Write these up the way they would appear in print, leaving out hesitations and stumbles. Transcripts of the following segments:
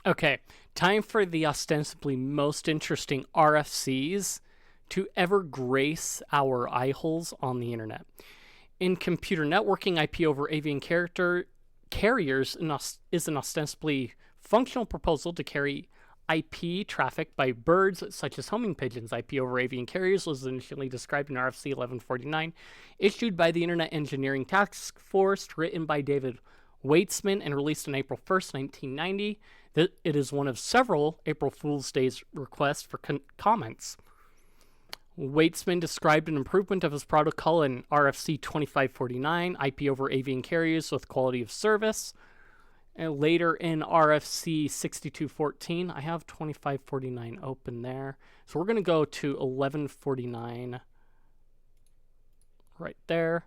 Okay, time for the ostensibly most interesting RFCs to ever grace our eye holes on the internet. In computer networking, IP over avian carriers is an ostensibly functional proposal to carry IP traffic by birds such as homing pigeons. IP over avian carriers was initially described in RFC 1149, issued by the Internet Engineering Task Force, written by David Weitzman, and released on April 1st, 1990. It is one of several April Fool's Day requests for comments. Weitzman described an improvement of his protocol in RFC 2549, IP over avian carriers with quality of service. And later in RFC 6214, I have 2549 open there. So we're going to go to 1149 right there.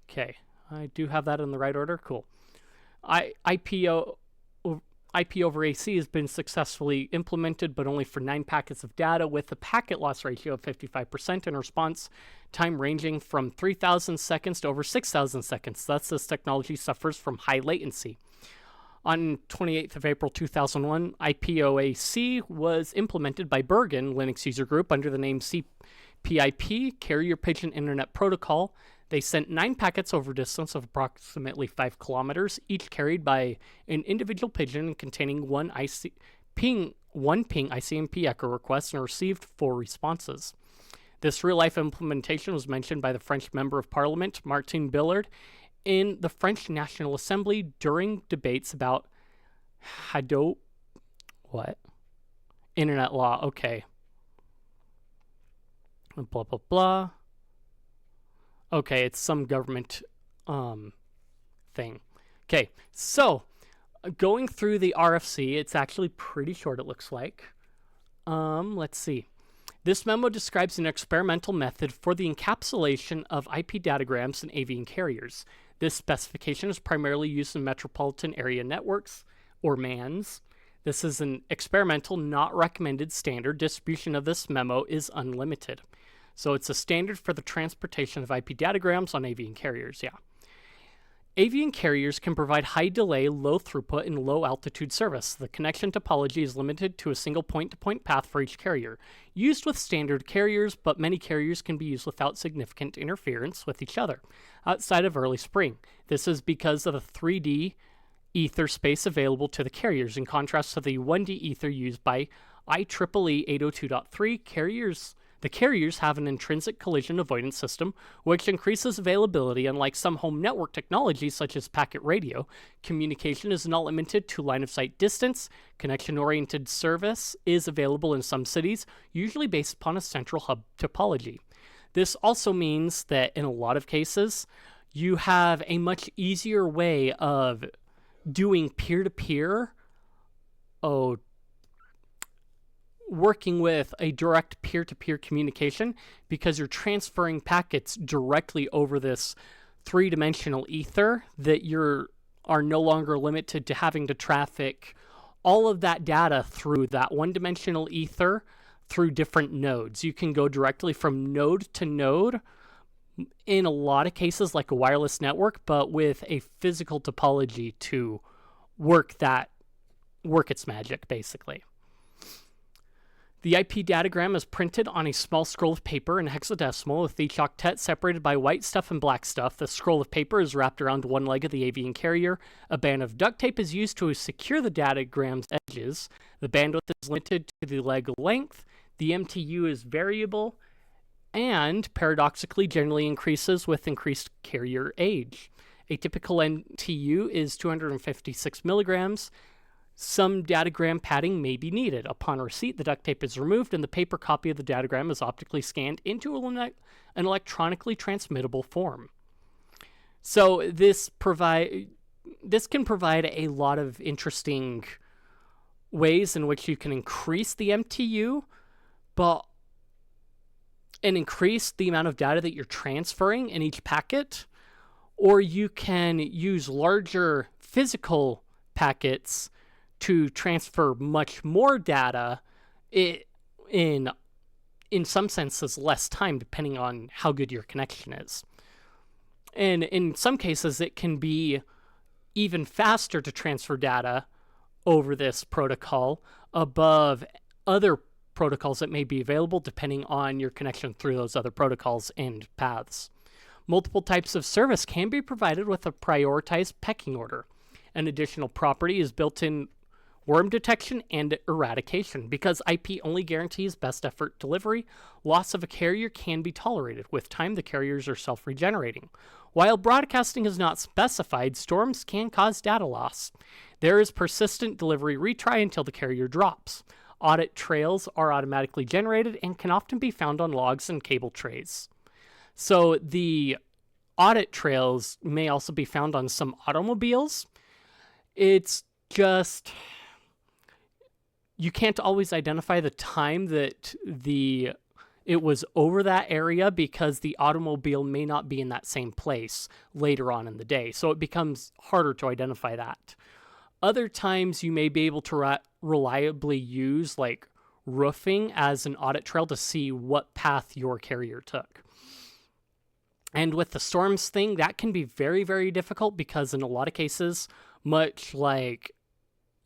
Okay, I do have that in the right order. Cool. IP over AC has been successfully implemented, but only for 9 packets of data with a packet loss ratio of 55% and response time ranging from 3,000 seconds to over 6,000 seconds. Thus, this technology suffers from high latency. On 28th of April 2001, IPoAC was implemented by Bergen Linux User Group under the name CPIP, Carrier Pigeon Internet Protocol. They sent 9 packets over a distance of approximately 5 kilometers, each carried by an individual pigeon and containing one ping ICMP echo request, and received 4 responses. This real-life implementation was mentioned by the French Member of Parliament, Martin Billard, in the French National Assembly during debates about Internet law. Okay. Blah, blah, blah. Okay, it's some government thing. Okay, so going through the RFC, it's actually pretty short, it looks like. Let's see. This memo describes an experimental method for the encapsulation of IP datagrams in avian carriers. This specification is primarily used in metropolitan area networks, or MANs. This is an experimental, not recommended standard. Distribution of this memo is unlimited. So it's a standard for the transportation of IP datagrams on avian carriers, yeah. Avian carriers can provide high delay, low throughput, and low altitude service. The connection topology is limited to a single point-to-point path for each carrier. Used with standard carriers, but many carriers can be used without significant interference with each other outside of early spring. This is because of the 3D ether space available to the carriers, in contrast to the 1D ether used by IEEE 802.3 carriers. The carriers have an intrinsic collision avoidance system, which increases availability. Unlike some home network technologies such as packet radio, communication is not limited to line-of-sight distance. Connection-oriented service is available in some cities, usually based upon a central hub topology. This also means that in a lot of cases, you have a much easier way of doing peer-to-peer, working with a direct peer-to-peer communication, because you're transferring packets directly over this 3-dimensional ether that are no longer limited to having to traffic all of that data through that 1-dimensional ether through different nodes. You can go directly from node to node in a lot of cases like a wireless network, but with a physical topology to work its magic, basically. The IP datagram is printed on a small scroll of paper in hexadecimal, with each octet separated by white stuff and black stuff. The scroll of paper is wrapped around one leg of the avian carrier. A band of duct tape is used to secure the datagram's edges. The bandwidth is limited to the leg length. The MTU is variable and, paradoxically, generally increases with increased carrier age. A typical MTU is 256 milligrams. Some datagram padding may be needed. Upon receipt, the duct tape is removed and the paper copy of the datagram is optically scanned into an electronically transmittable form. So this can provide a lot of interesting ways in which you can increase the MTU, and increase the amount of data that you're transferring in each packet, or you can use larger physical packets to transfer much more data in some senses less time, depending on how good your connection is. And in some cases, it can be even faster to transfer data over this protocol above other protocols that may be available depending on your connection through those other protocols and paths. Multiple types of service can be provided with a prioritized pecking order. An additional property is built-in worm detection and eradication. Because IP only guarantees best effort delivery, loss of a carrier can be tolerated. With time, the carriers are self-regenerating. While broadcasting is not specified, storms can cause data loss. There is persistent delivery retry until the carrier drops. Audit trails are automatically generated and can often be found on logs and cable trays. So the audit trails may also be found on some automobiles. It's just, you can't always identify the time that it was over that area because the automobile may not be in that same place later on in the day. So it becomes harder to identify that. Other times you may be able to reliably use like roofing as an audit trail to see what path your carrier took. And with the storms thing, that can be very, very difficult because in a lot of cases, much like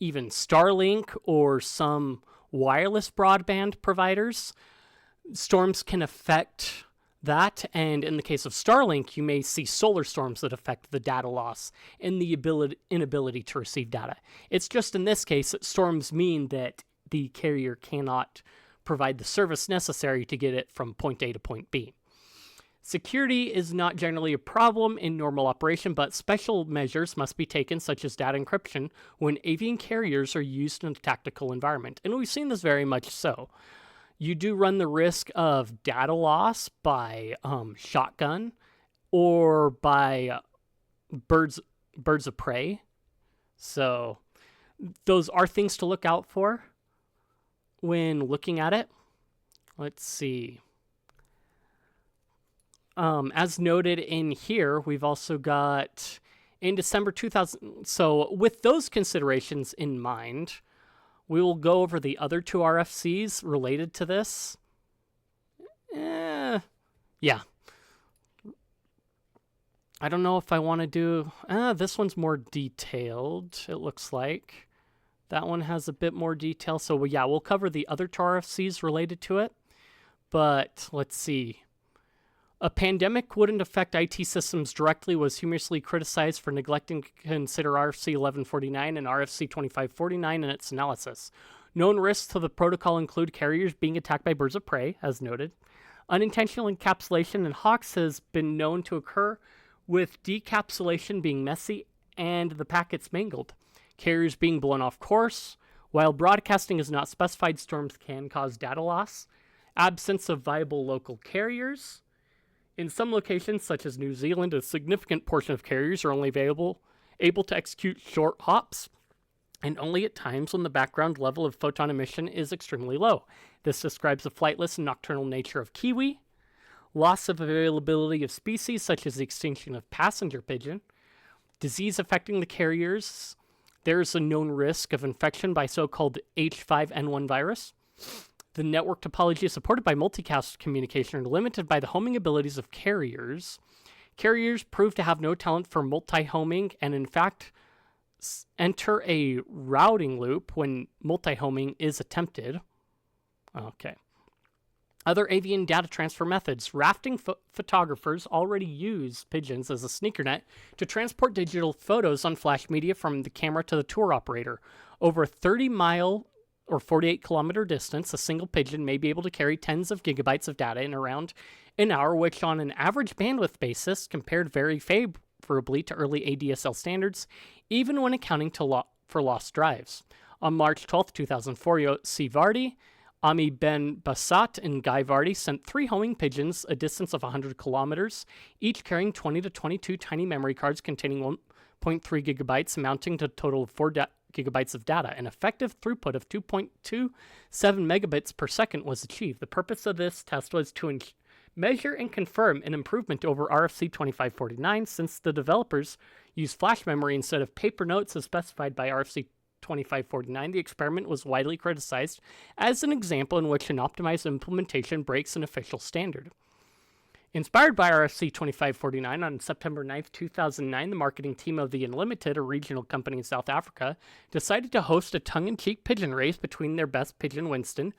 even Starlink or some wireless broadband providers, storms can affect that. And in the case of Starlink, you may see solar storms that affect the data loss and the inability to receive data. It's just in this case that storms mean that the carrier cannot provide the service necessary to get it from point A to point B. Security is not generally a problem in normal operation, but special measures must be taken, such as data encryption, when avian carriers are used in a tactical environment. And we've seen this very much so. You do run the risk of data loss by shotgun or by birds of prey. So those are things to look out for when looking at it. Let's see. As noted in here, we've also got in December 2000. So with those considerations in mind, we will go over the other two RFCs related to this. Yeah. I don't know if I want to do... this one's more detailed, it looks like. That one has a bit more detail. So, yeah, we'll cover the other two RFCs related to it. But, let's see. A pandemic wouldn't affect IT systems directly was humorously criticized for neglecting to consider RFC 1149 and RFC 2549 in its analysis. Known risks to the protocol include carriers being attacked by birds of prey, as noted. Unintentional encapsulation in hawks has been known to occur, with decapsulation being messy and the packets mangled. Carriers being blown off course. While broadcasting is not specified, storms can cause data loss. Absence of viable local carriers. In some locations, such as New Zealand, a significant portion of carriers are only able to execute short hops, and only at times when the background level of photon emission is extremely low. This describes the flightless and nocturnal nature of kiwi. Loss of availability of species, such as the extinction of passenger pigeon. Disease affecting the carriers. There's a known risk of infection by so-called H5N1 virus. The network topology supported by multicast communication are limited by the homing abilities of carriers. Carriers prove to have no talent for multi-homing and, in fact, enter a routing loop when multi-homing is attempted. Okay. Other avian data transfer methods. Rafting photographers already use pigeons as a sneaker net to transport digital photos on flash media from the camera to the tour operator. Over a 30-mile or 48-kilometer distance, a single pigeon may be able to carry tens of gigabytes of data in around an hour, which on an average bandwidth basis compared very favorably to early ADSL standards, even when accounting for lost drives. On March 12, 2004, Yossi Vardi, Ami Ben Bassat, and Guy Vardi sent 3 homing pigeons a distance of 100 kilometers, each carrying 20 to 22 tiny memory cards containing 1.3 gigabytes, amounting to a total of 4 gigabytes of data. An effective throughput of 2.27 megabits per second was achieved. The purpose of this test was to measure and confirm an improvement over RFC 2549, since the developers used flash memory instead of paper notes as specified by RFC 2549. The experiment was widely criticized as an example in which an optimized implementation breaks an official standard. Inspired by RFC 2549, on September 9th, 2009, the marketing team of the Unlimited, a regional company in South Africa, decided to host a tongue-in-cheek pigeon race between their best pigeon, Winston,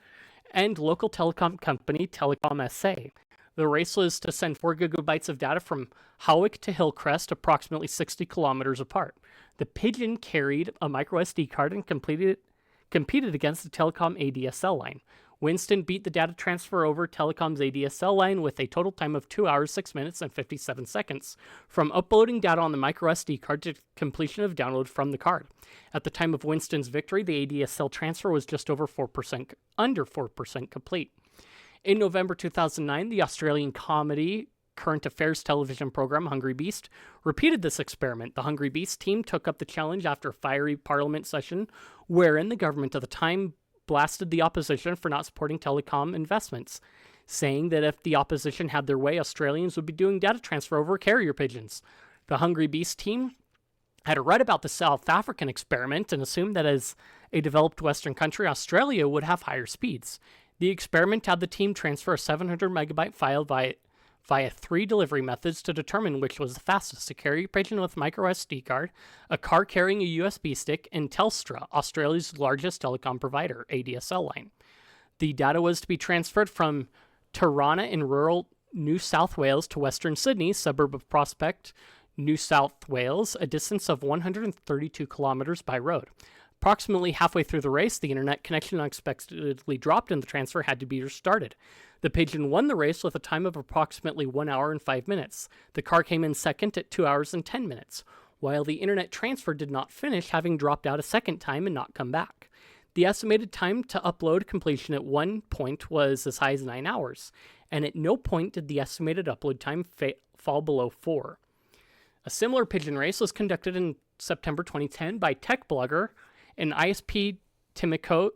and local telecom company Telecom SA. The race was to send 4 gigabytes of data from Howick to Hillcrest, approximately 60 kilometers apart. The pigeon carried a micro SD card and competed against the Telecom ADSL line. Winston beat the data transfer over Telecom's ADSL line with a total time of 2 hours, 6 minutes, and 57 seconds, from uploading data on the micro SD card to completion of download from the card. At the time of Winston's victory, the ADSL transfer was just over 4%, under 4% complete. In November 2009, the Australian comedy current affairs television program Hungry Beast repeated this experiment. The Hungry Beast team took up the challenge after a fiery parliament session wherein the government at the time blasted the opposition for not supporting telecom investments, saying that if the opposition had their way, Australians would be doing data transfer over carrier pigeons. The Hungry Beast team had read about the South African experiment and assumed that as a developed Western country, Australia would have higher speeds. The experiment had the team transfer a 700 megabyte file via 3 delivery methods to determine which was the fastest: a carrier pigeon with micro SD card, a car carrying a USB stick, and Telstra, Australia's largest telecom provider, ADSL line. The data was to be transferred from Tirana in rural New South Wales to Western Sydney, suburb of Prospect, New South Wales, a distance of 132 kilometers by road. Approximately halfway through the race, the internet connection unexpectedly dropped and the transfer had to be restarted. The pigeon won the race with a time of approximately 1 hour and 5 minutes. The car came in second at 2 hours and 10 minutes, while the internet transfer did not finish, having dropped out a second time and not come back. The estimated time to upload completion at one point was as high as 9 hours, and at no point did the estimated upload time fall below 4. A similar pigeon race was conducted in September 2010 by tech blogger and ISP Timicoat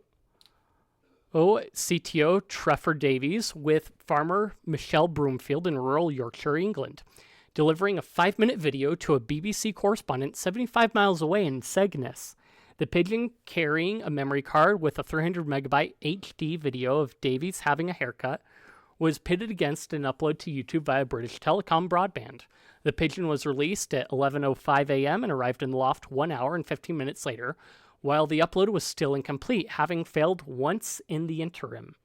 CTO Trevor Davies with farmer Michelle Broomfield in rural Yorkshire, England, delivering a 5-minute video to a BBC correspondent 75 miles away in Skegness. The pigeon, carrying a memory card with a 300 megabyte HD video of Davies having a haircut, was pitted against an upload to YouTube via British Telecom broadband. The pigeon was released at 11:05 a.m. and arrived in the loft 1 hour and 15 minutes later, while the upload was still incomplete, having failed once in the interim.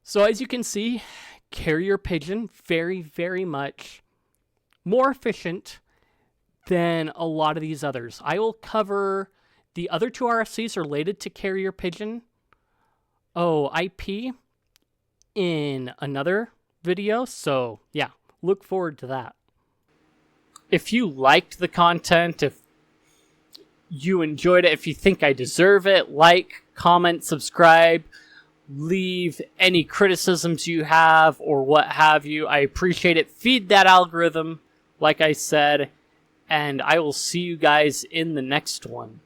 So as you can see, carrier pigeon, very, very much more efficient than a lot of these others. I will cover the other 2 RFCs related to carrier pigeon, IP, in another video. So yeah, look forward to that. If you liked the content, if you enjoyed it, if you think I deserve it, like, comment, subscribe, leave any criticisms you have or what have you. I appreciate it. Feed that algorithm, like I said, and I will see you guys in the next one.